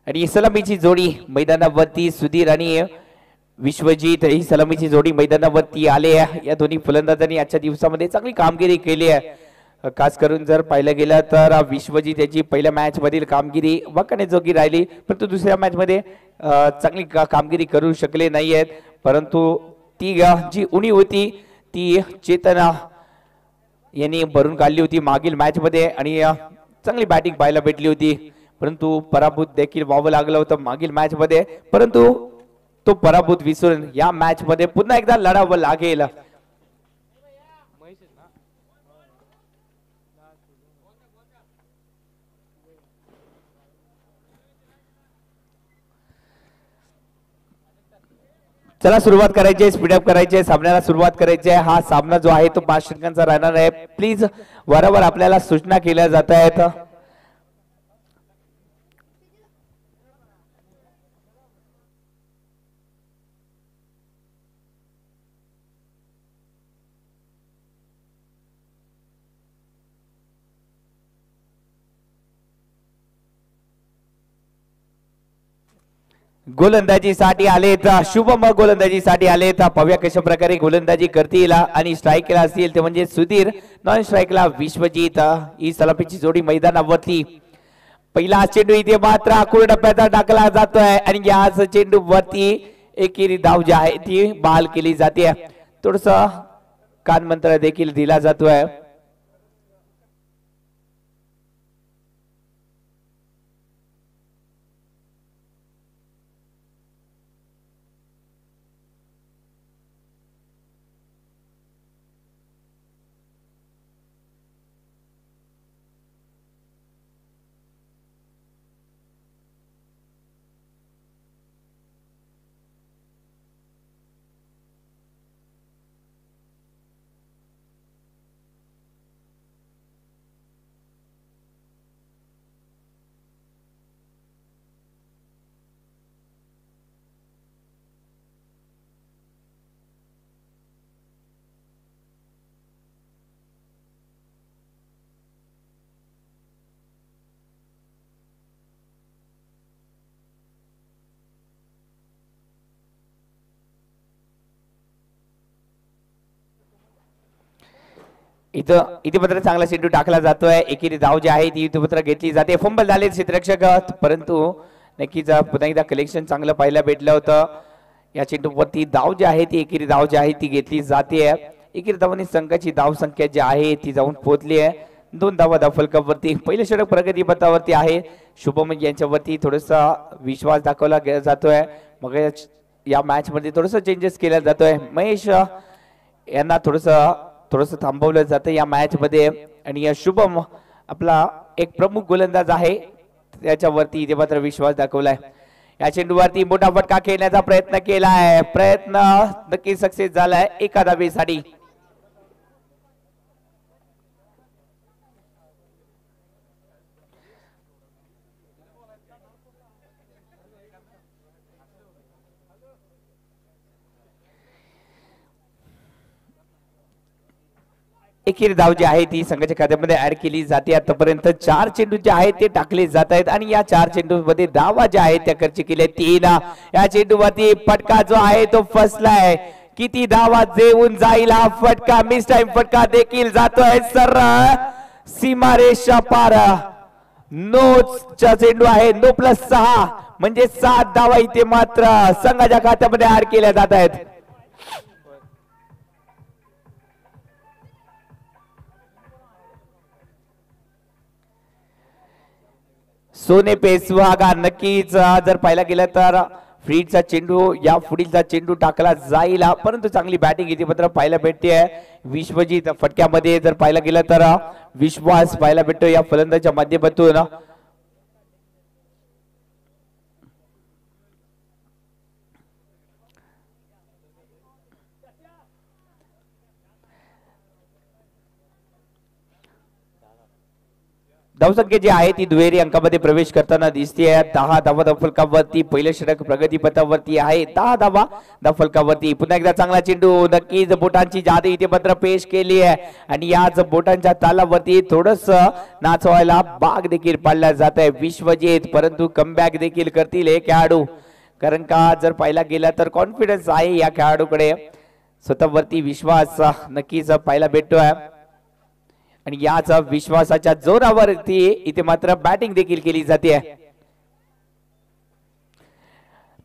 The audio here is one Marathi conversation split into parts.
आणि सलामीची जोडी मैदानावरती सुधीर आणि विश्वजीत ही सलामीची जोडी मैदानावरती आले या दोन्ही फलंदाजांनी आजच्या दिवसामध्ये चांगली कामगिरी केली आहे खास करून जर पाहिलं गेलं तर विश्वजीत याची पहिल्या मॅच मधील कामगिरी वाकण्याजोगी राहिली परंतु दुसऱ्या मॅच मध्ये चांगली कामगिरी करू शकले नाही आहेत परंतु ती जी उणीव होती ती चेतना यांनी भरून काढली होती मागील मॅच मध्ये आणि चांगली बॅटिंग पाहायला भेटली होती परंतु पराभूत देखील व्हावं लागलं होतं मागील मॅच मध्ये परंतु तो पराभूत विसरून या मॅच मध्ये पुन्हा एकदा लढावं लागेल चला सुरुवात करायची आहे स्पीडअप करायची आहे सामन्याला सुरुवात करायची आहे हा सामना जो आहे तो 5 षटकांचा राहणार आहे प्लीज वारंवार आपल्याला सूचना केल्या जात आहेत गोलंदाजीसाठी आलेत शुभम गोलंदाजीसाठी आलेत पव्या कशा प्रकारे गोलंदाजी करतील आणि स्ट्राईकला असतील ते म्हणजे सुधीर नॉन स्ट्राईकला विश्वजीत ही सलामीची जोडी मैदानावरती पहिला चेंडू इथे मात्र आखूड टप्प्याचा टाकला जातोय आणि याच चेंडू वरती एकेरी धाव जी आहे ती बहाल केली जाते थोडस कानमंत्र देखील दिला जातोय इथे मात्र चांगला चेंडू टाकला जातोय एकेरी धाव जी आहे ती इथे मात्र घेतली जाते फंबल झाले क्षेत्ररक्षक परंतु नक्कीच पुन्हा एकदा कलेक्शन चांगलं पाहायला भेटलं होतं या चेंडूवरती धाव जी आहे ती एकेरी धाव जी आहे ती घेतली जाते एकेरी धावांनी संघाची धाव संख्या जी आहे ती जाऊन पोहोचली आहे 2 धावा फलकावरती पहिले षटक प्रगती पथावरती आहे शुभम यांच्यावरती थोडासा विश्वास दाखवला जातोय मग या मॅच मध्ये थोडस चेंजेस केला जातोय महेश यांना थोडस थांबवलं जातं या मॅच मध्ये आणि या शुभम आपला एक प्रमुख गोलंदाज आहे त्याच्यावरती इथे मात्र विश्वास दाखवलाय या चेंडूवरती मोठा फटका खेळण्याचा प्रयत्न केलाय प्रयत्न नक्की सक्सेस झालाय एका धावेसाठी एकेरी धाव जी आहे ती संघाच्या खात्यामध्ये ऍड केली जाते आतापर्यंत 4 चेंडू जे आहेत ते टाकले जात आहेत आणि या 4 चेंडूमध्ये धावा ज्या आहेत त्या खर्च केल्या 3 या चेंडूवरती फटका जो आहे तो फसलाय किती धावा जेवून जाईल हा फटका मिस टाइम फटका देखील जातोय सरळ सीमारेषा पार चा चेंडू आहे 9+6 म्हणजे 7 धावा इथे मात्र संघाच्या खात्यामध्ये ऍड केल्या जात आहेत सोने पे सुहागा नक्कीच जर पाहायला गेलं तर फ्रीडचा चेंडू या पुढीलचा चेंडू टाकला जाईल परंतु चांगली बॅटिंग इथे मात्र पाहायला भेटते विश्वजीत फटक्यामध्ये जर पाहायला गेलं तर विश्वास पाहायला भेटतो या फलंदाच्या माध्यमातून धावसंख्या जी आहे ती दुहेरी अंकामध्ये प्रवेश करताना दिसते. 10 धावा धावफलकावरती पहिलं षटक प्रगती पथावरती आहे. 10 धावा धावफलकावरती. पुन्हा एकदा चांगला चेंडू, नक्कीच बोटांची जादू इथे मात्र पेश केली आहे आणि याच बोटांच्या तालावरती थोडस नाचवायला भाग देखील पाडला जात आहे विश्वजित. परंतु कमबॅक देखील करतील हे खेळाडू, कारण का जर पाहिला गेला तर कॉन्फिडन्स आहे या खेळाडूकडे, स्वतःवरती विश्वास नक्कीच पाहायला भेटतोय आणि याच विश्वासाच्या जोरावरती इथे मात्र बॅटिंग देखील केली जाते.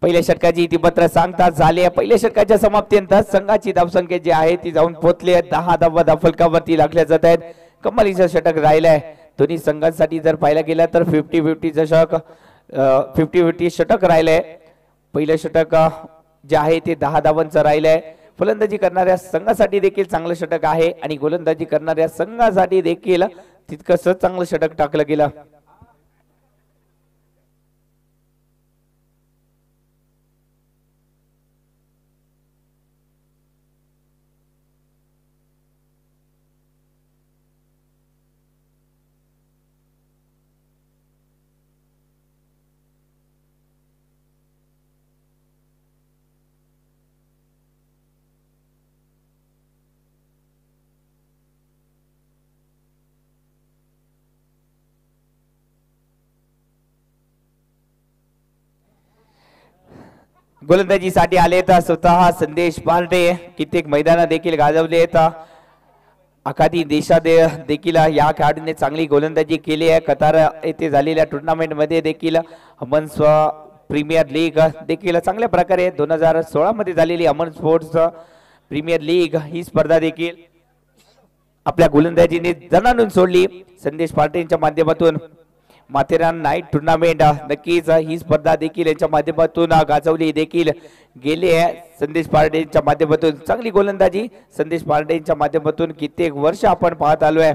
पहिल्या षटकाची इथे मात्र सांगता झाली. पहिल्या षटकाच्या समाप्तीनंतर संघाची धावसंख्या जी आहे ती जाऊन पोहोचली आहे. 10 धावा धावफलकावरती लागल्या जात आहेत. कमालीचं षटक राहिलंय दोन्ही संघांसाठी. जर पाहिला गेला तर 50-50 षटक राहिलंय. पहिलं षटक जे आहे ते 10 धावांचं राहिलंय. फलंदाजी करणाऱ्या संघासाठी देखील चांगलं षटक आहे आणि गोलंदाजी करणाऱ्या संघासाठी देखील तितकंच चांगलं षटक टाकलं गेलं. गोलंदाजीसाठी आले तर स्वतः संदेश पार्टे कित्येक मैदान देखील गाजवलेत. आखाती देशात देखील या खेळाडूने चांगली गोलंदाजी केली आहे. कतार येथे झालेल्या टुर्नामेंट मध्ये देखील अमन प्रीमियर लीग देखील चांगल्या प्रकारे 2016 मध्ये झालेली अमन स्पोर्ट्स प्रीमियर लीग ही स्पर्धा देखील आपल्या गोलंदाजीने जणांनी सोडली. संदेश पार्टे यांच्या माध्यमातून माथेरान नाईट टुर्नामेंट नक्कीच ही स्पर्धा देखील यांच्या माध्यमातून गाजवली देखील गेली आहे. संदेश पार्टे यांच्या माध्यमातून चांगली गोलंदाजी संदेश पार्टे यांच्या माध्यमातून कित्येक वर्ष आपण पाहत आलोय.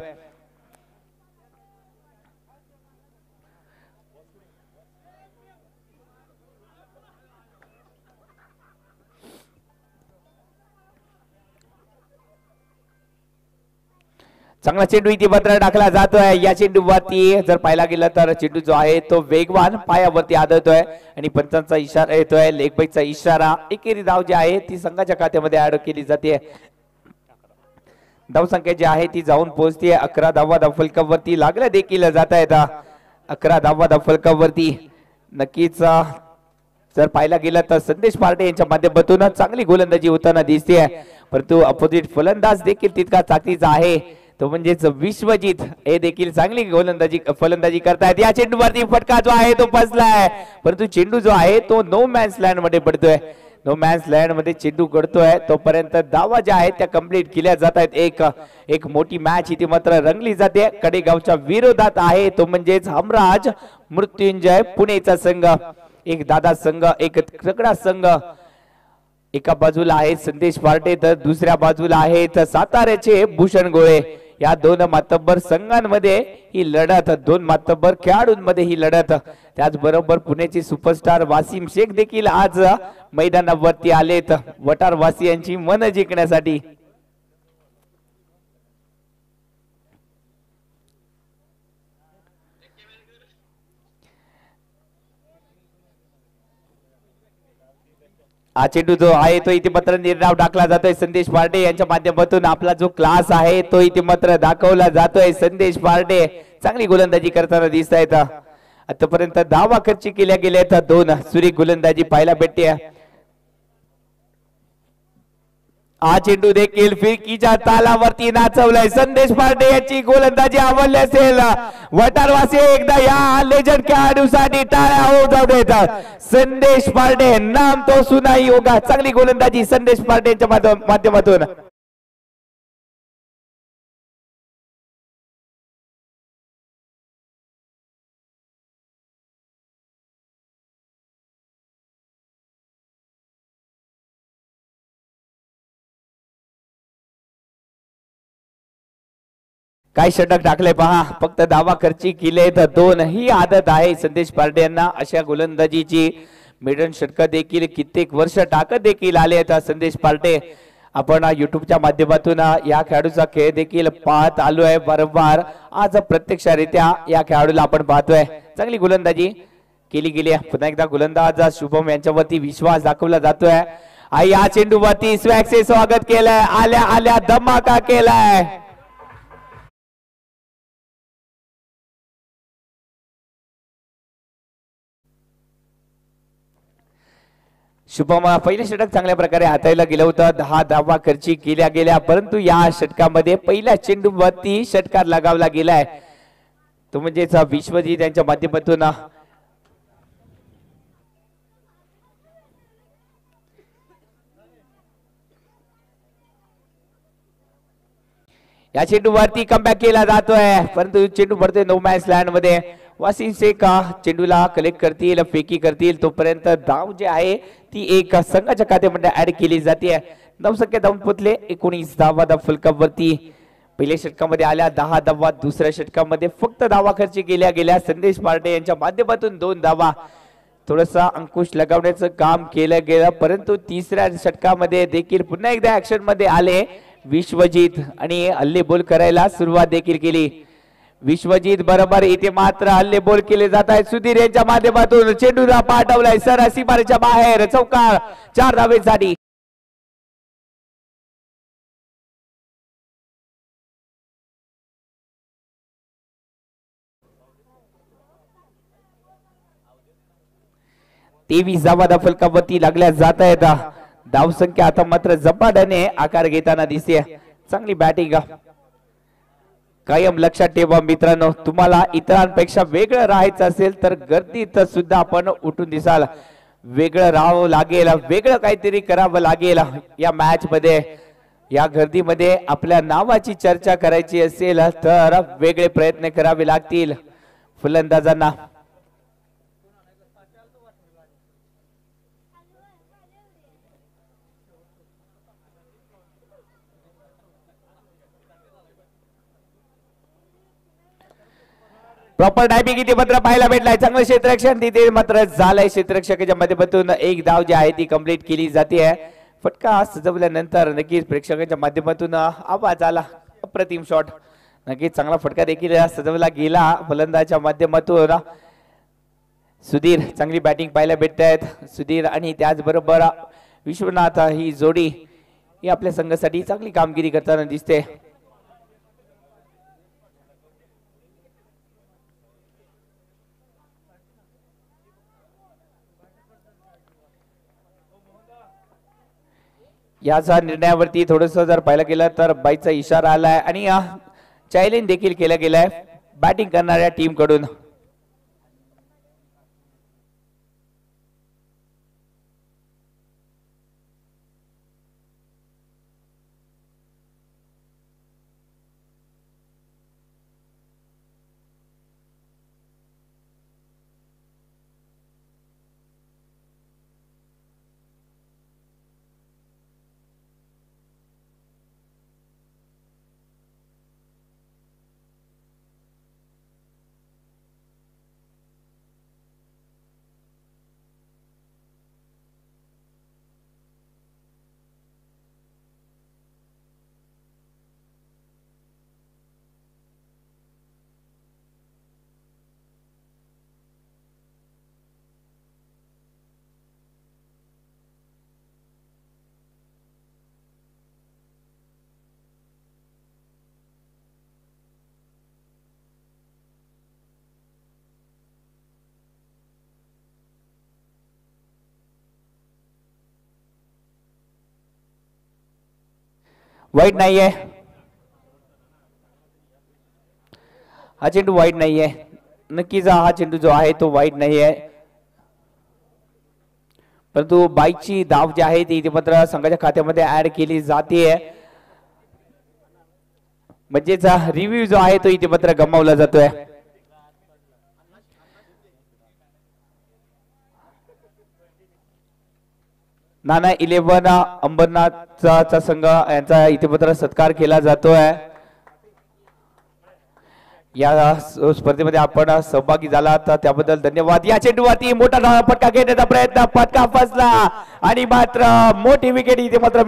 चांगला चेंडू इथे मात्र टाकला जातोय. या चेंडूवरती जर पाहायला गेलं तर चेंडू जो आहे तो वेगवान पायावरती आदळतोय आणि पंचांचा इशारा येतोय, लेग बाईचा इशारा. एकेरी धाव जी आहे ती संघाच्या खात्यामध्ये ऍड केली जाते. धावसंख्या जी आहे ती जाऊन पोहोचते 11 धावा धावफलकावरती लागल्या देखील जात आहेत. 11 धावा धावफलकावरती नक्कीच जर पाहायला गेलं तर संदेश पार्टे यांच्या माध्यमातून चांगली गोलंदाजी होताना दिसते. परंतु अपोजिट फलंदाज देखील तितका ताकदीचा आहे, तो म्हणजेच विश्वजित. हे देखील चांगली फलंदाजी करतायत. या चेंडूवरती फटका जो आहे तो फसलाय, परंतु चेंडू जो आहे तो नो मॅन्स लँड मध्ये पडतोय. नो मॅन्स लँड मध्ये चेंडू करतोय तोपर्यंत धावा ज्या आहेत त्या कंप्लीट केल्या जात आहेत. एक मोठी मॅच इथे मात्र रंगली जाते. कडेगावच्या विरोधात आहे तो म्हणजेच हमराज मृत्युंजय पुणेचा संघ. एक दादा संघ, एक तगडा संघ. एका बाजूला आहे संदेश पार्टे तर दुसऱ्या बाजूला आहेत साताऱ्याचे भूषण गोळे. या दोन मातब्बर संघांमध्ये ही लढत, दोन मातब्बर खेळाडूंमध्ये ही लढत. त्याचबरोबर पुण्याचे सुपरस्टार वासिम शेख देखील आज मैदानावरती आलेत वटारवासियांची मन जिंकण्यासाठी. हा चेंडू जो आहे तो इथे मात्र निर्धाव टाकला जातोय संदेश पार्टे यांच्या माध्यमातून. आपला जो क्लास आहे तो इथे मात्र दाखवला जातोय. संदेश पार्टे चांगली गोलंदाजी करताना दिसत आहेत. आतापर्यंत धावा खर्च केल्या गेल्या दोन सुरेख गोलंदाजी पाहायला भेटते. हा चेंडू देखील फिरकीच्या तालावरती नाचवलाय. संदेश पार्टे यांची गोलंदाजी आवडली असेल. वटारवासी एकदा या लेजंड खेळाडूसाठी टाळ्या होऊ जाऊ देतात. संदेश पार्टे नाम तो सुनाई होगा. चांगली गोलंदाजी संदेश पार्टे यांच्या माध्यमातून. काय षटक टाकले पहा. फक्त धावा खर्ची केले तर दोन ही आदत आहे संदेश पार्टे यांना. अशा गोलंदाजीची मेडन षटक देखील कित्येक वर्ष टाकत देखील आले आहेत संदेश पार्टे. आपण युट्यूबच्या माध्यमातून या खेळाडूचा खेळ देखील पाहत आलो आहे वारंवार. आज प्रत्यक्षरित्या या खेळाडूला आपण पाहतोय. चांगली गोलंदाजी केली गेली आहे. पुन्हा एकदा गोलंदाज शुभम यांच्यावरती विश्वास दाखवला जातोय. या चेंडूवरती स्वॅगचे स्वागत केलंय. आल्या आल्या धमाका केलाय. शुभम पहिले षटक चांगल्या प्रकारे हाताळलं गेलं होतं. 10 धावा खर्ची केल्या गेल्या, परंतु या षटकामध्ये पहिल्या चेंडूवरती षटकार लगावला गेलाय. तो म्हणजेच विश्वजीत यांच्या माध्यमातून या चेंडूवरती कमबॅक केला जातोय, परंतु चेंडू पडतोय नो मॅच लँड मध्ये. वासिम शेख चेंडूला कलेक्ट करतील, फेकी करतील, तोपर्यंत धाव जे आहे ती एक संघाच्या खात्यामध्ये ऍड केली जाते. 9 संख्या धावून पोचले. 19 धावा फलकावरती पहिल्या षटकामध्ये आल्या. 10 धावा दुसऱ्या षटकामध्ये फक्त धावा खर्ची केल्या गेल्या. संदेश पार्टे यांच्या माध्यमातून 2 धावा. थोडासा अंकुश लगावण्याचं काम केलं गेलं, परंतु तिसऱ्या षटकामध्ये देखील पुन्हा एकदा ऍक्शन मध्ये आले विश्वजीत आणि हल्ले बोल करायला सुरुवात देखील केली. विश्वजीत बरोबर इथे मात्र हल्ले बोल केले जात आहेत. सुधीर यांच्या माध्यमातून चेंडूला पाठवलाय सर सीमारेच्या बाहेर. चौकार 4 धावेसाठी. तेवीस धावा फलकावरती लागल्या जात आहेत. धावसंख्या आता मात्र झपाट्याने आकार घेताना दिसते. चांगली बॅटिंग. कायम लक्षात ठेवा मित्रांनो, तुम्हाला इतरांपेक्षा वेगळं राहायचं असेल तर गर्दीत सुद्धा आपण उठून दिसाल. वेगळं राहावं लागेल, वेगळं काहीतरी करावं लागेल. या मॅच मध्ये या गर्दीमध्ये आपल्या नावाची चर्चा करायची असेल तर वेगळे प्रयत्न करावे लागतील फलंदाजांना. प्रॉपर टायमिंग इथे मात्र पाहायला भेटलाय. चांगलं क्षेत्ररक्षण तिथे मात्र झालंय. क्षेत्ररक्षकाच्या माध्यमातून एक धाव जी आहे ती कंप्लीट केली जाते. फटका सजवल्यानंतर नक्कीच प्रेक्षकांच्या माध्यमातून आवाज आला. अप्रतिम शॉट. नक्कीच चांगला फटका देखील सजवला गेला फलंदाजाच्या माध्यमातून. सुधीर चांगली बॅटिंग पाहायला भेटत आहेत. सुधीर आणि त्याचबरोबर विश्वनाथ ही जोडी ही आपल्या संघासाठी चांगली कामगिरी करताना दिसते. याचा निर्णयावरती थोडस जर पाहिलं गेलं तर बाईचा इशारा आलाय आणि चॅलेंज देखील केलं गेलाय बॅटिंग करणाऱ्या टीम कडून. वाईट नाहीये हा चेंडू, वाईट नाहीये. नक्कीच हा चेंडू जो आहे तो वाईट नाहीये, परंतु बाईकची धाव जी आहे ती मात्र संघाच्या खात्यामध्ये ऍड केली जाते. म्हणजेच रिव्ह्यू जो आहे तो इथे मात्र गमावला जातोय. नाना 11 अंबरनाथचा संघ यांचा इथे मात्र सत्कार केला जातोय. या स्पर्धेमध्ये आपण सहभागी झाला तर त्याबद्दल धन्यवाद. या चेंडूवरती मोठा फटका घेण्याचा प्रयत्न, फटका फसला आणि मात्र मोठी विकेट इथे मात्र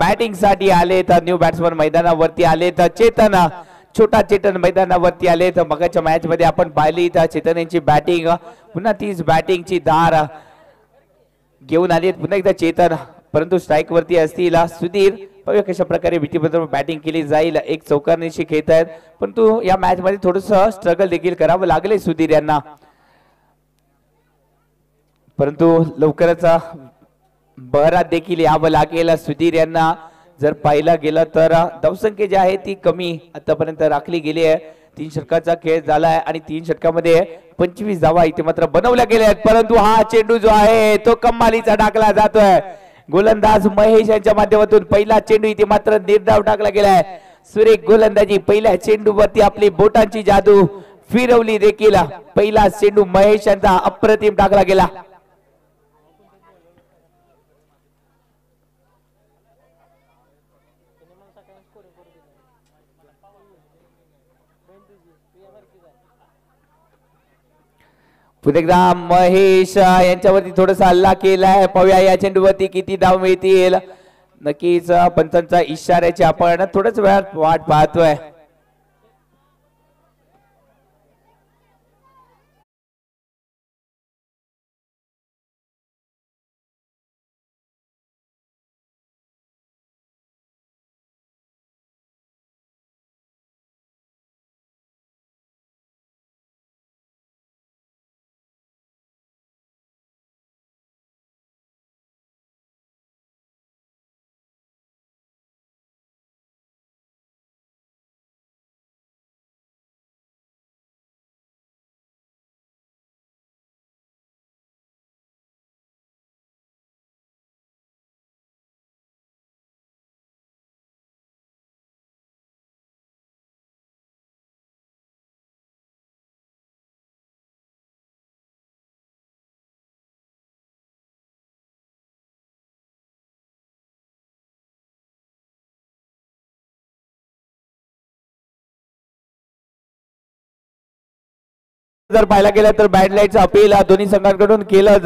बॅटिंग साठी आले तर न्यू बॅट्समन मैदानावरती आले तर चेतन छोटा चेतन मैदानावरती आले तर मगाच्या मॅच मध्ये आपण पाहिली तर चेतन यांची बॅटिंग पुन्हा तीच बॅटिंगची धार घेऊन आली पुन्हा एकदा चेतन परंतु स्ट्राईक वरती असतील सुधीर बघा कशा प्रकारे भीतीबद्दल बॅटिंग केली जाईल एक चौकारनीशी खेळत आहेत परंतु या मॅच मध्ये थोडस स्ट्रगल देखील करावं लागले सुधीर यांना परंतु लवकरच बहरात देखील यावं लागेल सुधीर यांना जर पाहिला गेलं तर धावसंख्या जी आहे ती कमी आतापर्यंत राखली गेली आहे 3 षटकाचा खेळ झालाय आणि 3 षटकामध्ये 25 धावा इथे मात्र बनवल्या गेल्या आहेत परंतु हा चेंडू जो आहे तो कमालीचा टाकला जातोय गोलंदाज महेश यांच्या माध्यमातून पहिला चेंडू इथे मात्र निर्धाव टाकला गेलाय सुरेख गोलंदाजी पहिल्या चेंडूवरती आपली बोटांची जादू फिरवली देखील पहिला चेंडू महेश यांचा अप्रतिम टाकला गेला पुन्हा एकदा महेश यांच्यावरती थोडासा हल्ला केलाय पाहूया या चेंडूवरती किती धाव मिळतील नक्कीच पंचांचा इशाऱ्याची आपण थोडच वेळात वाट पाहतोय जर पाहायला गेलं तर बॅड लाईटचं अपील दोन्ही संघांकडून केलं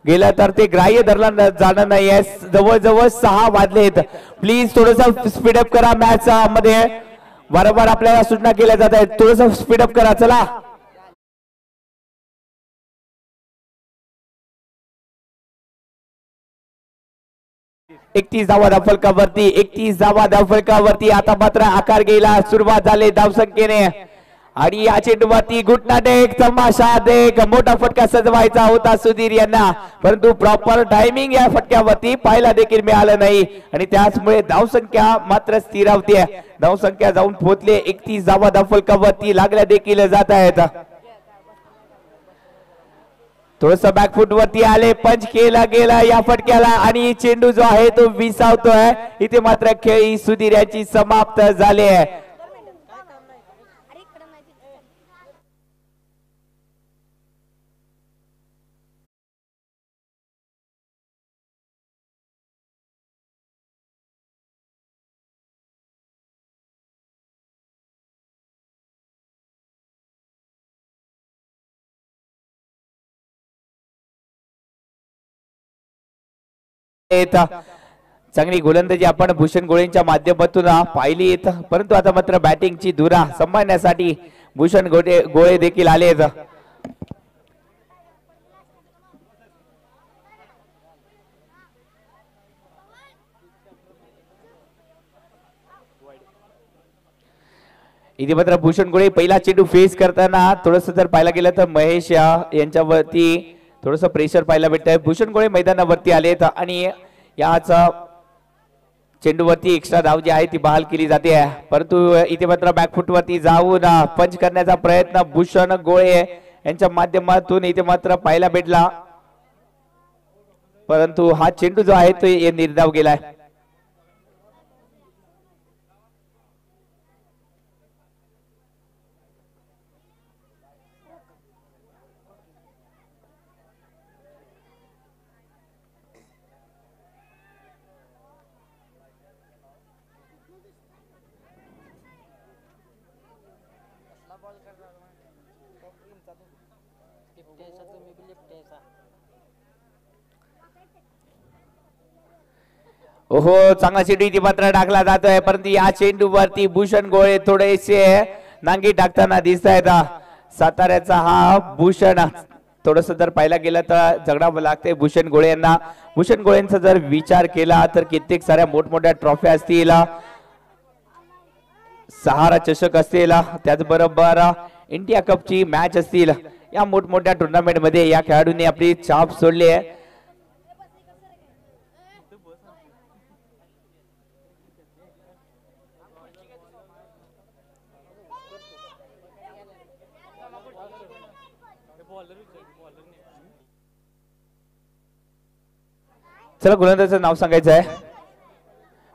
गेलं तर ते ग्राह्य धरलं जाणार नाहीये जवळजवळ 6 वाजलेत प्लीज थोडस स्पीडअप करा मॅच मध्ये वारंवार आपल्याला सूचना केल्या जात आहेत थोडस स्पीडअप करा चला 31 धावा धावफलकावरती 31 धावा धावफलकावरती आता मात्र आकार गेला सुरुवात झाली धावसंख्येने आणि या चेंडूवरती घुटना टेक तमाशा देख मोठा फटका सजवायचा होता सुधीर यांना परंतु प्रॉपर टायमिंग या फटक्यावरती पाहायला देखील मिळालं नाही आणि त्याचमुळे धावसंख्या मात्र स्थिरावते धावसंख्या जाऊन पोहोचले 31 धावा धावफलकावरती लागल्या देखील जात आहेत थोडस बॅकफुट वरती आले पंच केला गेला या फटक्याला आणि चेंडू जो आहे तो विसावतोय इथे मात्र खेळी सुधीर यांची समाप्त झाली आहे चांगली गोलंदाजी आपण भूषण गोळेंच्या माध्यमातून पाहिली परंतु आता मात्र बॅटिंगची धुरा सांभाळण्यासाठी भूषण गोळे देखील आले इथे मात्र भूषण गोळे पहिला चेंडू फेस करताना थोडस जर पाहायला गेलं तर महेश यांच्यावरती थोडस प्रेशर पाहायला भेटतंय भूषण गोळे मैदानावरती आलेत आणि याच चेंडूवरती एक्स्ट्रा धाव जी आहे ती बहाल केली जाते परंतु इथे मात्र बॅकफुट वरती जाऊन पंच करण्याचा प्रयत्न भूषण गोळे यांच्या माध्यमातून इथे मात्र पाहायला भेटला परंतु हा चेंडू जो आहे तो निर्धाव गेलाय हो चांगला चेंडू इथे मात्र टाकला जातोय परंतु या चेंडूवरती भूषण गोळे थोडेसे नांगी टाकताना दिसत आहेत. साताऱ्याचा हा भूषण थोडस जर पाहायला गेलं तर झगडावं लागते भूषण गोळे यांना. भूषण गोळेंचा जर विचार केला तर कित्येक साऱ्या मोठमोठ्या ट्रॉफी असतील, सहारा चषक असतील, त्याचबरोबर इंडिया कपची मॅच असतील, या मोठमोठ्या टुर्नामेंट मध्ये या खेळाडूंनी आपली छाप सोडली आहे. चला गोलंदाजाचं नाव सांगायचं आहे.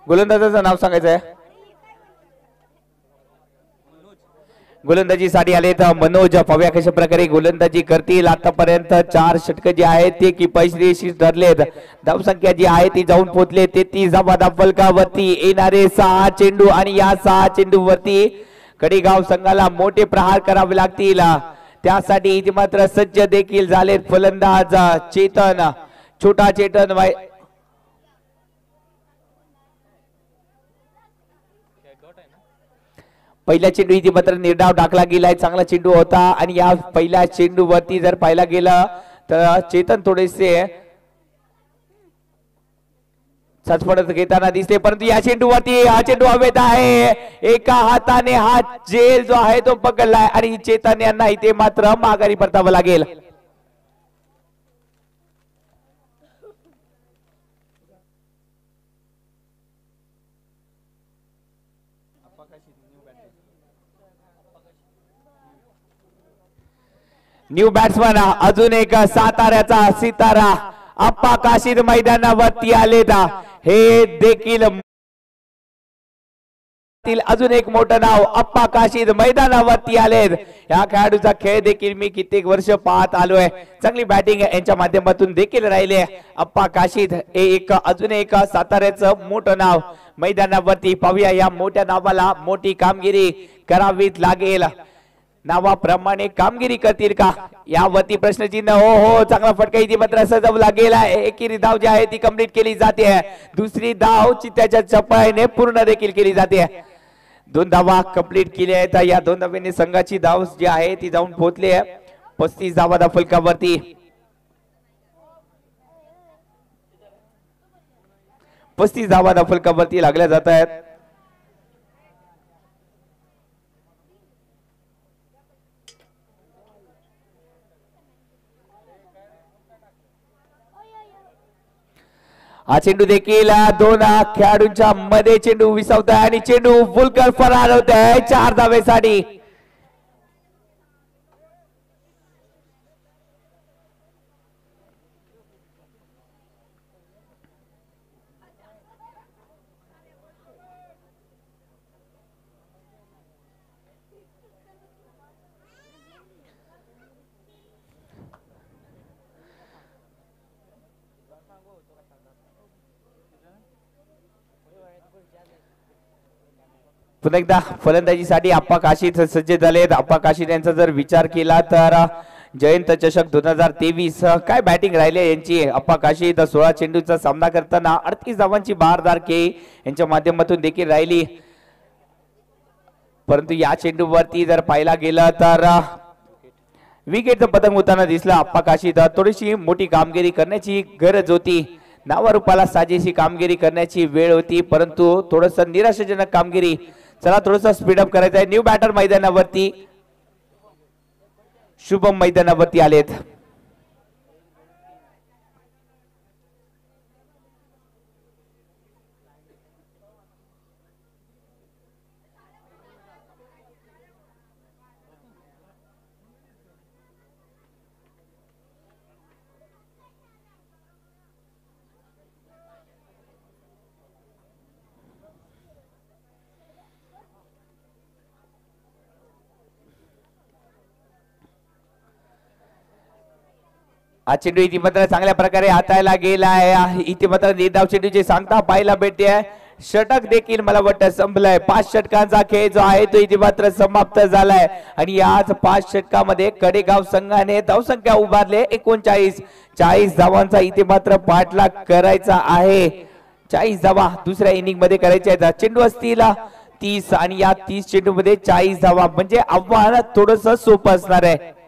गोलंदाजाचं नाव सांगायचं आहे. गोलंदाजीसाठी आले तर मनोज. पाहूया कशा प्रकारे गोलंदाजी करतील. आतापर्यंत 4 षटक जे आहेत ते किफायतशीर ठरलेत. धावसंख्या जी आहे ती जाऊन पोहोचले 33 धावा फलकावरती. येणारे 6 चेंडू आणि या 6 चेंडू वरती कडेगाव संघाला मोठे प्रहार करावे लागतील. त्यासाठी इथे मात्र सज्ज देखील झालेत फलंदाज चेतन. छोटा चेतन पहिल्या चेंडू इथे मात्र निर्धाव टाकला गेलाय. चांगला चेंडू होता आणि या पहिल्या चेंडू वरती जर पाहायला गेलं तर चेतन थोडेसे सचपडत घेताना दिसते परंतु या चेंडू वरती हा चेंडू हवेत आहे. एका हाताने हा जेल जो आहे तो पकडलाय आणि चेतन यांना इथे मात्र माघारी परतावं लागेल. न्यू बॅट्समन अजून एक साताऱ्याचा सितारा अप्पा काशीद मैदानावरती आलेत. हे देखील अजून एक मोठं नाव अप्पा काशीद मैदानावरती आलेत. या खेळाडूचा खेळ देखील मी कित्येक वर्ष पाहत आलोय. चांगली बॅटिंग यांच्या माध्यमातून देखील राहिले. अप्पा काशीद एक अजून एक साताऱ्याचं मोठं नाव मैदानावरती. पाहूया या मोठ्या नावाला मोठी कामगिरी करावीच लागेल. नावाप्रमाणे कामगिरी करतील का यावरती प्रश्नचिन्ह. हो हो चांगला फटका इथे मात्र सजवला गेला. एकेरी धाव जी आहे ती कंप्लीट केली जाते. दुसरी धाव चित्त्याच्या चपाईने पूर्ण देखील केली जाते. 2 धावा कंप्लीट केल्या आहेत. या 2 धावांनी संघाची धाव जी आहे ती जाऊन पोहोचली आहे 35 धावा फलकावरती. 35 धावा फलकावरती लागल्या जात आहेत. हा चेंडू देखील 2 खेळाडूंच्या मध्ये चेंडू विसावतोय आणि चेंडू फुलकर फरार होत आहे 4 धावेसाठी. पुन्हा एकदा फलंदाजीसाठी अप्पा काशीद सज्ज झालेत. अप्पा काशीद यांचा जर विचार केला तर जयंत चषक 2023 काय बॅटिंग राहिले यांची. अप्पा काशीद 16 चेंडूचा सामना करताना 38 धावांची बहारदार खेळी यांच्या माध्यमातून देखील राहिली. परंतु या चेंडूवरती जर पाहायला गेलं तर विकेटचं पतंग होताना दिसला. अप्पा काशीद थोडीशी मोठी कामगिरी करण्याची गरज होती. नावारूपाला साजेशी कामगिरी करण्याची वेळ होती परंतु थोडस निराशाजनक कामगिरी. चला थोडस स्पीडअप करायचं आहे. न्यू बॅटर मैदानावरती शुभम मैदानावरती आलेत. हा चेंडू इथे मात्र चांगल्या प्रकारे हाताळला गेला आहे. इथे मात्र निर्धाव चेंडूची सांगता पाहायला भेटते. षटक देखील मला वाटतं संपलाय. 5 षटकांचा खेळ जो आहे तो इथे मात्र समाप्त झालाय आणि याच 5 षटकामध्ये कडेगाव संघाने धावसंख्या उभारले 39. 40 धावांचा इथे मात्र पाठलाग करायचा आहे. 40 धावा दुसऱ्या इनिंग मध्ये करायच्या आहेत. चेंडू असतील 30 आणि या 30 चेंडू मध्ये 40 धावा म्हणजे आव्हान थोडस सोपं असणार आहे.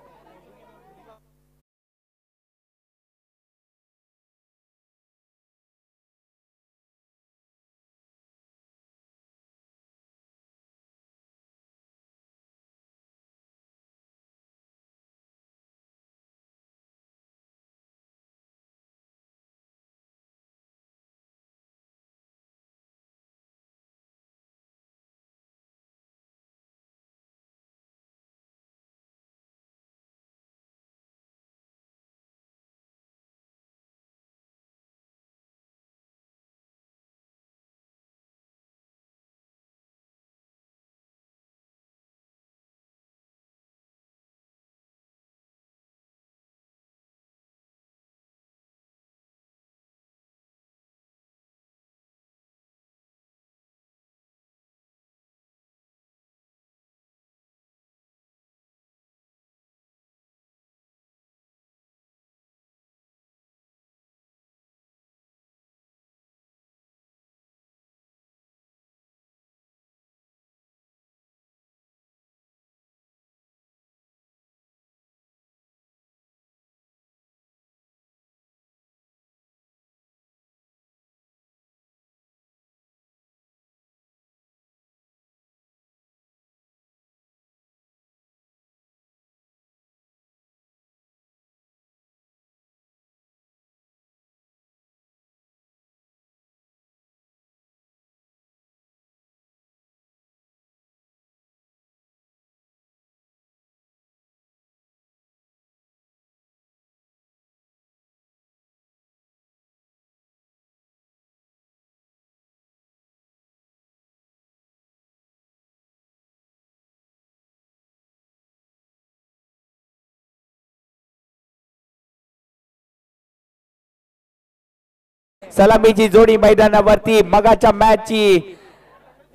सलामीची जोडी मैदानावरती मगाच्या मॅचची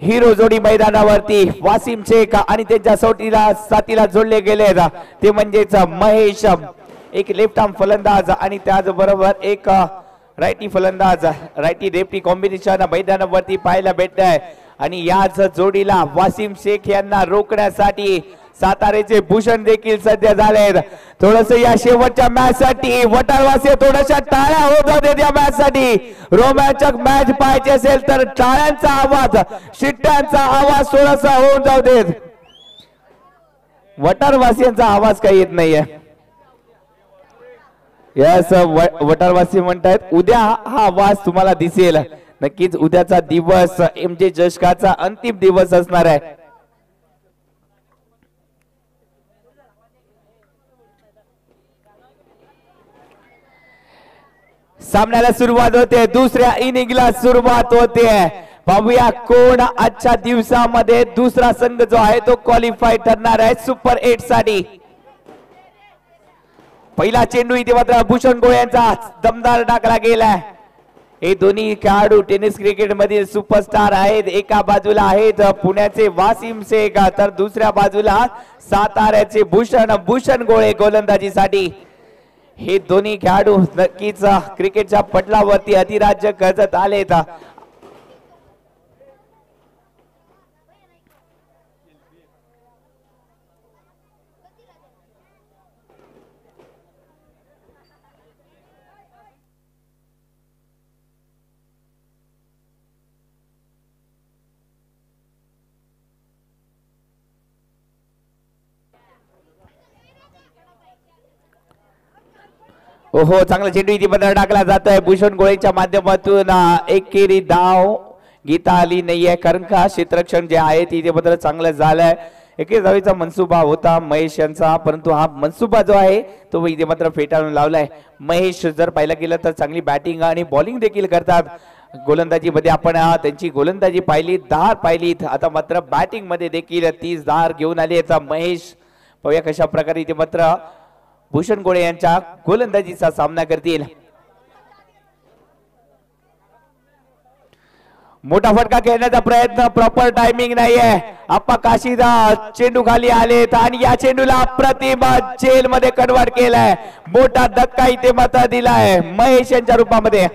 हिरो जोडी मैदानावरती वासिम शेख आणि त्यांच्या साथीला जोडले गेले ते म्हणजेच महेश एक लेफ्ट आर्म फलंदाज आणि त्याचबरोबर एक रायटी फलंदाज रायटी लेफ्टी कॉम्बिनेशन मैदानावरती पाहायला भेटत आहे. आणि याच जोडीला वासिम शेख यांना रोखण्यासाठी सातारेचे भूषण देखील सध्या झालेत. थोडस या शेवटच्या मॅच साठी वटारवासी थोड्याशा टाळ्या होत होत्या या मॅच साठी. रोमांचक मॅच पाहायची असेल तर टाळ्यांचा आवाज शिट्ट्यांचा आवाज थोडासा होऊन जाऊ देत. वटारवासियांचा आवाज काही येत नाहीये. यस वटारवासी म्हणतायत उद्या हा आवाज तुम्हाला दिसेल. नक्कीच उद्याचा दिवस MJ चषकाचा अंतिम दिवस असणार आहे. सामन्याला सुरुवात होते. दुसऱ्या इनिंगला सुरुवात होते. पाहूया कोण आजच्या दिवसामध्ये दुसरा संघ जो आहे तो क्वालिफाय ठरणार आहे सुपर 8 साठी. पहिला चेंडू इथे मात्र भूषण गोळे यांचा दमदार टाकला गेलाय. हे दोन्ही खेळाडू टेनिस क्रिकेट मधील सुपरस्टार आहेत. एका बाजूला आहेत पुण्याचे वासिम शेख तर दुसऱ्या बाजूला साताऱ्याचे भूषण गोळे गोलंदाजीसाठी. हे दोन्ही खेळाडू नक्कीच क्रिकेटच्या पटलावरती अधिराज्य करत आलेत. ओहो चांगला चेंडू इथे बदल टाकला जातोय भूषण गोळेच्या माध्यमातून. एकेरी धाव गीता आली नाहीये कारण का क्षेत्ररक्षण जे आहे तिथे बदल चांगलं झालंय. एके धावेचा मनसुबा होता महेश यांचा परंतु हा मनसुबा जो आहे तो इथे मात्र फेटाळून लावलाय. महेश जर पाहिलं गेलं तर चांगली बॅटिंग आणि बॉलिंग देखील करतात. गोलंदाजी मध्ये आपण त्यांची गोलंदाजी पाहिली धार पाहिलीत. आता मात्र बॅटिंग मध्ये देखील 30 धार घेऊन आली. महेश पाहूया कशा प्रकारे इथे मात्र भूषण गोळे यांच्या गोलंदाजीचा सामना करतील. मोठा फटका खेळण्याचा प्रयत्न प्रॉपर टायमिंग नाहीये. आप्पा काशीदा चेंडू खाली आलेत आणि या चेंडूला अप्रतिम जेल मध्ये कन्वर्ट केलाय. मोठा धक्का इथे मात्र दिलाय महेश यांच्या रूपामध्ये.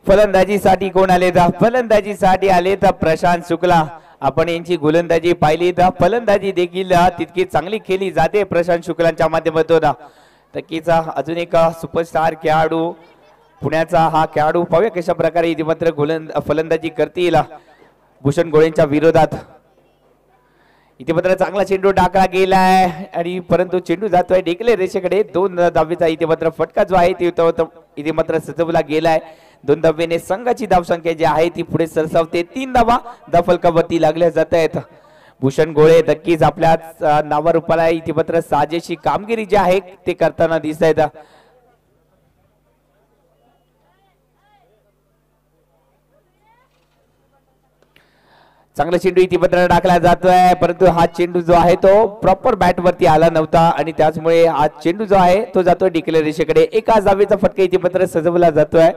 फलंदाजीसाठी कोण आले तर फलंदाजीसाठी आले तर प्रशांत शुक्ला. आपण यांची गोलंदाजी पाहिली तर फलंदाजी देखील तितकी चांगली केली जाते प्रशांत शुक्लांच्या माध्यमातून. नक्कीच अजून एक सुपरस्टार खेळाडू पुण्याचा हा खेळाडू पाहूया कशा प्रकारे इथे मात्र फलंदाजी करतील भूषण गोळेंच्या विरोधात. इथे मात्र चांगला चेंडू टाकला गेलाय आणि परंतु चेंडू जातोय डेकले रेषेकडे. 2 धावेचा इथे मात्र फटका जो आहे इथे मात्र सजवला गेलाय. 2 धावेने संघाची धावसंख्या जी आहे ती पुढे सरसावते. 3 धावा धावफलकावरती लागल्या जात आहेत. भूषण गोळे नक्कीच आपल्या नावारूपाला इथे मात्र साजेशी कामगिरी जी आहे ते करताना दिसत आहेत. चांगला चेंडू इथे मात्र टाकला जातोय परंतु हा चेंडू जो आहे तो प्रॉपर बॅट वरती आला नव्हता आणि त्याचमुळे हा चेंडू जो आहे तो जातोय डिक्लेअर रेषेकडे. एका धावेचा फटका इथे मात्र सजवला जातोय.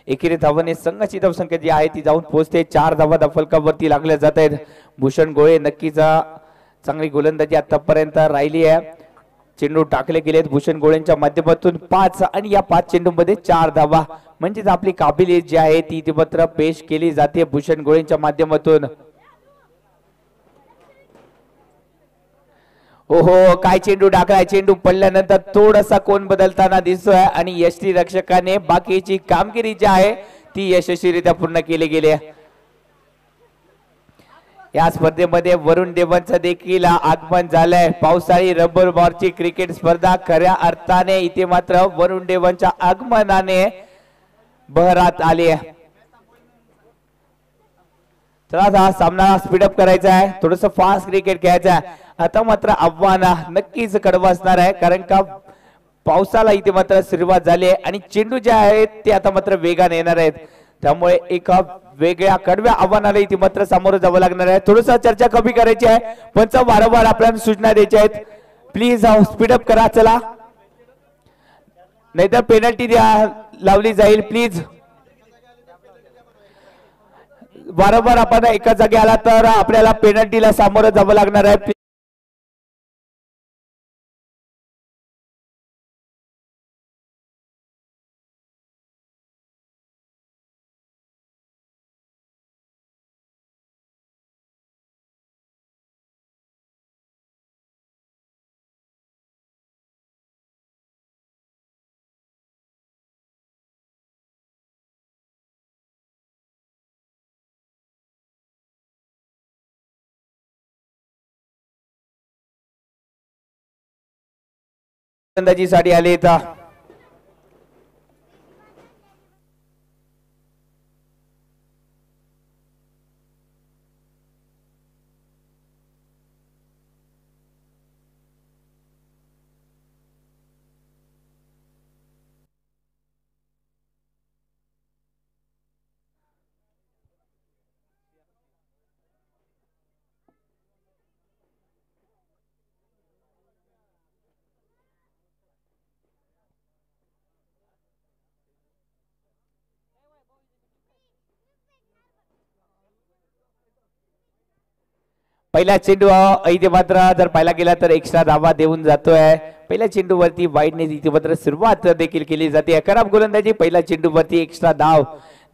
एकेरी धावाने संघाची धावसंख्या जी आहे ती जाऊन पोहोचते. 4 धावा धावफलकावरती लागल्या जात आहेत. भूषण गोळे नक्कीच चांगली गोलंदाजी आतापर्यंत राहिली आहे. चेंडू टाकले गेलेत भूषण गोळेंच्या माध्यमातून 5 आणि या 5 चेंडूमध्ये 4 धावा म्हणजेच आपली काबिलियत जी आहे ती इथे मात्र पेश केली जाते भूषण गोळेंच्या माध्यमातून. ओहो काय चेंडू टाकलाय. चेंडू पडल्यानंतर थोडासा कोण बदलताना दिसतोय आणि यष्टी रक्षकाने बाकीची कामगिरी जी आहे ती यशस्वीरित्या पूर्ण केली गेली. या स्पर्धेमध्ये वरुण देवांचं देखील आगमन झालंय. पावसाळी रबर बॉलची क्रिकेट स्पर्धा खऱ्या अर्थाने इथे मात्र वरुण देवांच्या आगमनाने बहरात आली आहे. चला हा सामना स्पीडअप करायचा आहे. थोडस फास्ट क्रिकेट खेळायचं आहे. आता मात्र आव्हान नक्कीच कडवं असणार आहे कारण का पावसाला इथे मात्र सुरुवात झाली आहे आणि चेंडू जे आहेत ते आता मात्र वेगाने येणार आहेत. त्यामुळे एका वेगळ्या कडव्या आव्हानाला इथे मात्र सामोरं जावं लागणार आहे. थोडस चर्चा कमी करायची आहे पण वारंवार आपल्याला सूचना द्यायच्या आहेत. प्लीज स्पीडअप करा चला नाहीतर पेनल्टी लावली जाईल. प्लीज वारंवार आपण एका जागी आला तर आपल्याला पेनल्टीला सामोरं जावं लागणार आहे. फलंदाजीसाठी आले तर पहिला चेंडू इथे मात्र जर पाहिला गेला तर एक्स्ट्रा धावा देऊन जातोय. पहिल्या चेंडूवरती वाईडने इथे मात्र सुरुवात देखील केली जाते. खराब गोलंदाजी पहिल्या चेंडूवरती एक्स्ट्रा धाव.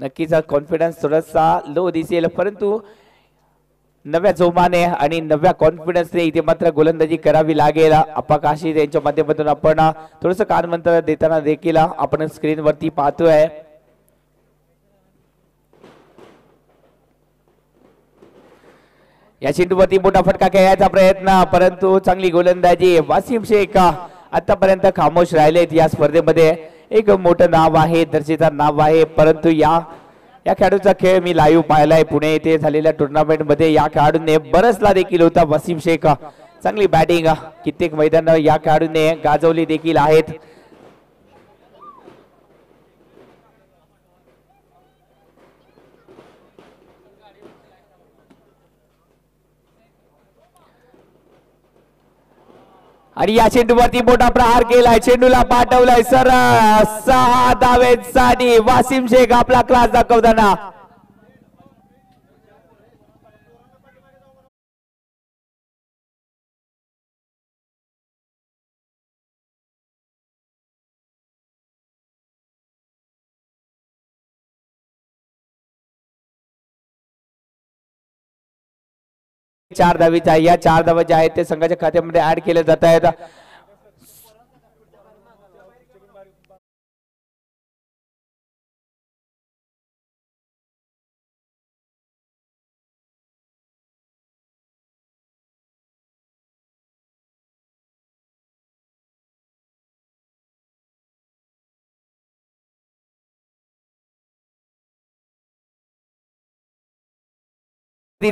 नक्कीच कॉन्फिडन्स थोडासा लो दिसेल परंतु नव्या जोमाने आणि नव्या कॉन्फिडन्सने इथे मात्र गोलंदाजी करावी लागेल. अपाकाशी यांच्या माध्यमातून आपण थोडस कानमंत्र देताना देखील आपण स्क्रीनवरती पाहतोय. या चेंडूवरती मोठा फटका खेळायचा प्रयत्न परंतु चांगली गोलंदाजी. वासिम शेख आतापर्यंत खामोश राहिलेत. या स्पर्धेमध्ये एक मोठं नाव आहे दर्जेदार नाव आहे परंतु या खेळाडूचा खेळ मी लाईव्ह पाहिलाय पुणे येथे झालेल्या टुर्नामेंट मध्ये. या खेळाडूने बरसला देखील होता वसीम शेख. चांगली बॅटिंग कित्येक मैदान या खेळाडूने गाजवली देखील आहेत. आणि या चेंडूवरती मोठा प्रहार केलाय. चेंडूला पाठवलाय सर 6 धावेसाठी वासिम शेख आपला क्लास दाखवताना. 4 धावीचा या 4 धावा ज्या आहेत ते संघाच्या खात्यामध्ये ऍड केले जात आहेत.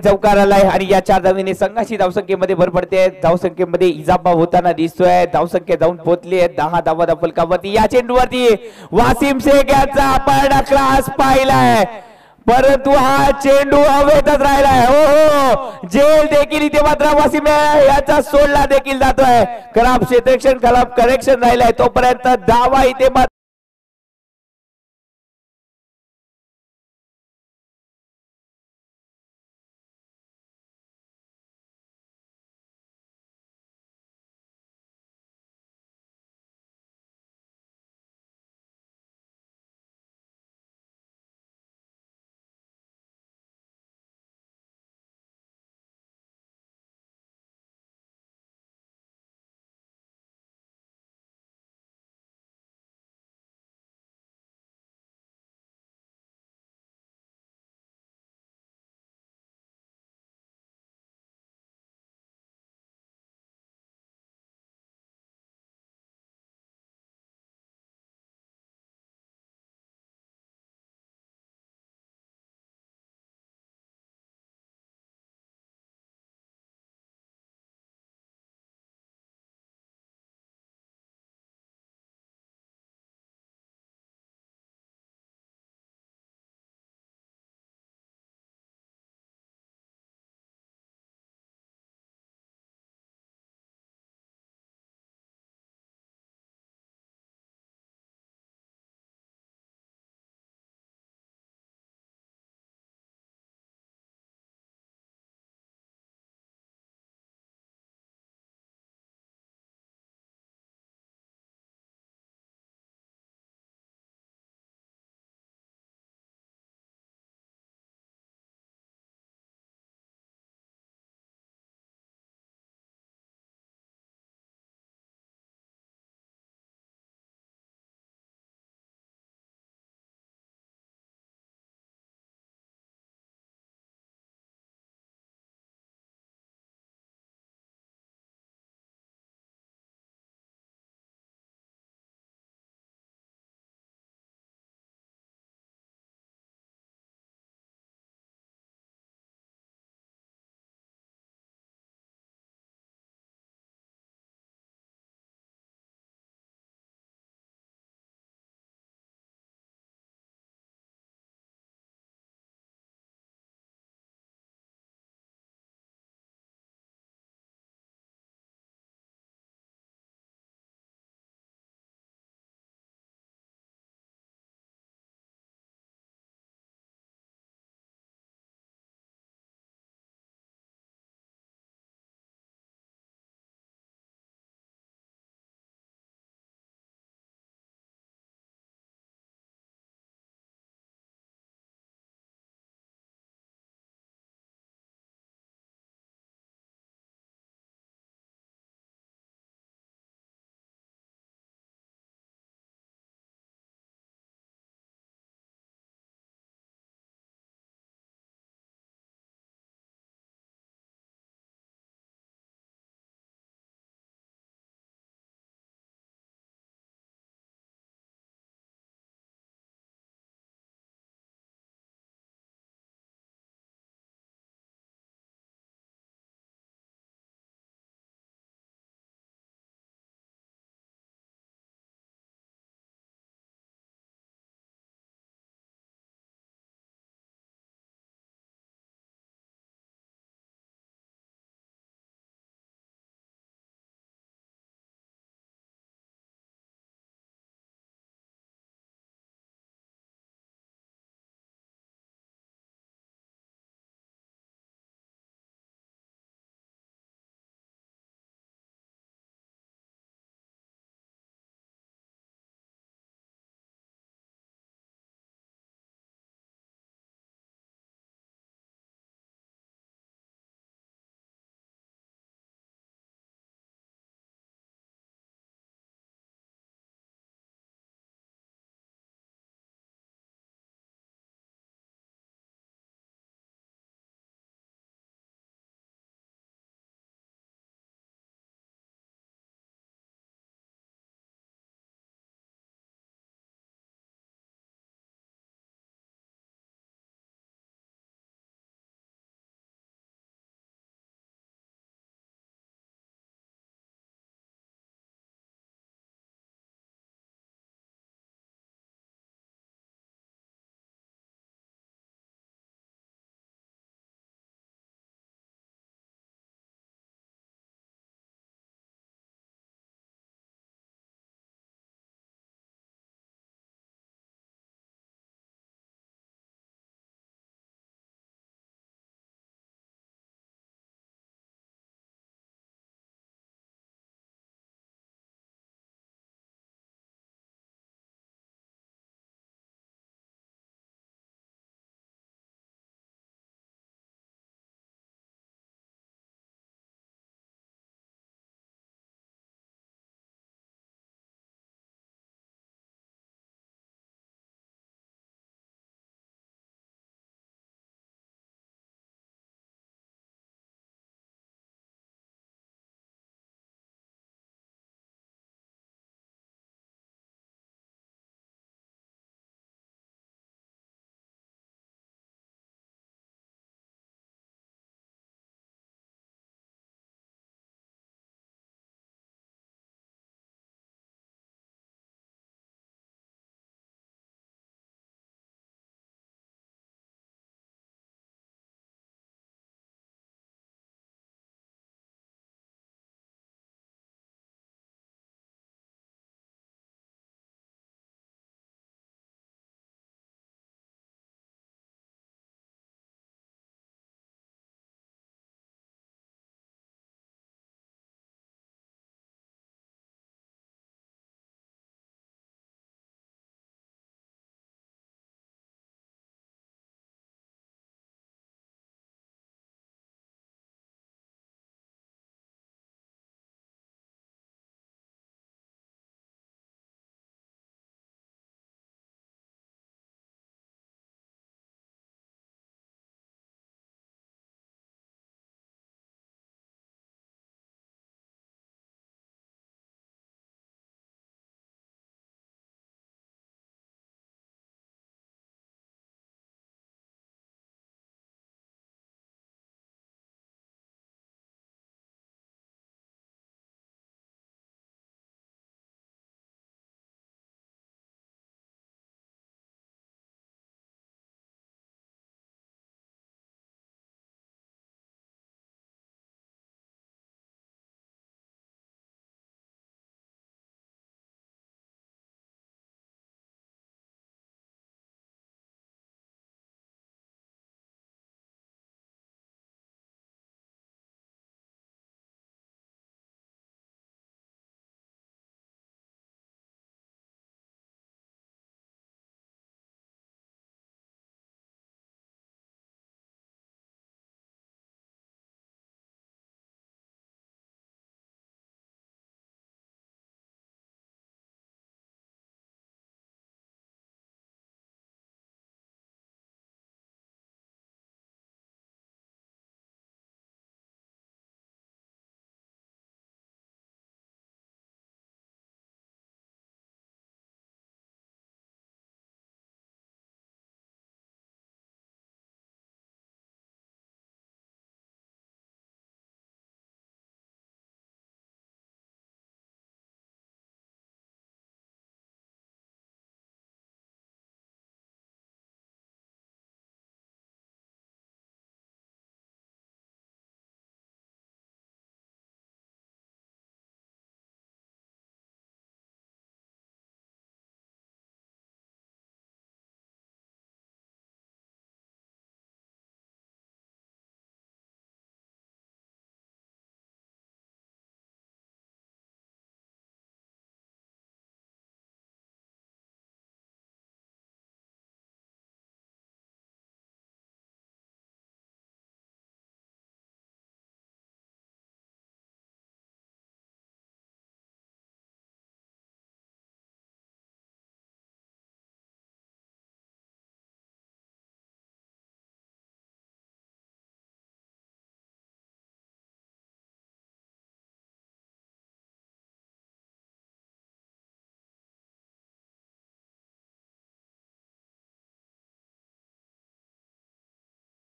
चौकार आलाय आणि या 4 धावीने संघाची धावसंख्येमध्ये भर पडते. धावसंख्येमध्ये इजाफा होताना दिसतोय. धावसंख्या जाऊन पोहोचली आहे 10 धावा फलकावरती. या चेंडूवरती वासिम शेख याचा आपण क्लास पाहिलाय, परंतु हा चेंडू हवेतच राहिलाय. हो जेल देखील इथे मात्र वासिम याचा सोडला देखील जातोय. खराब क्षेत्ररक्षण खराब करेक्शन राहिलाय, तोपर्यंत धावा इथे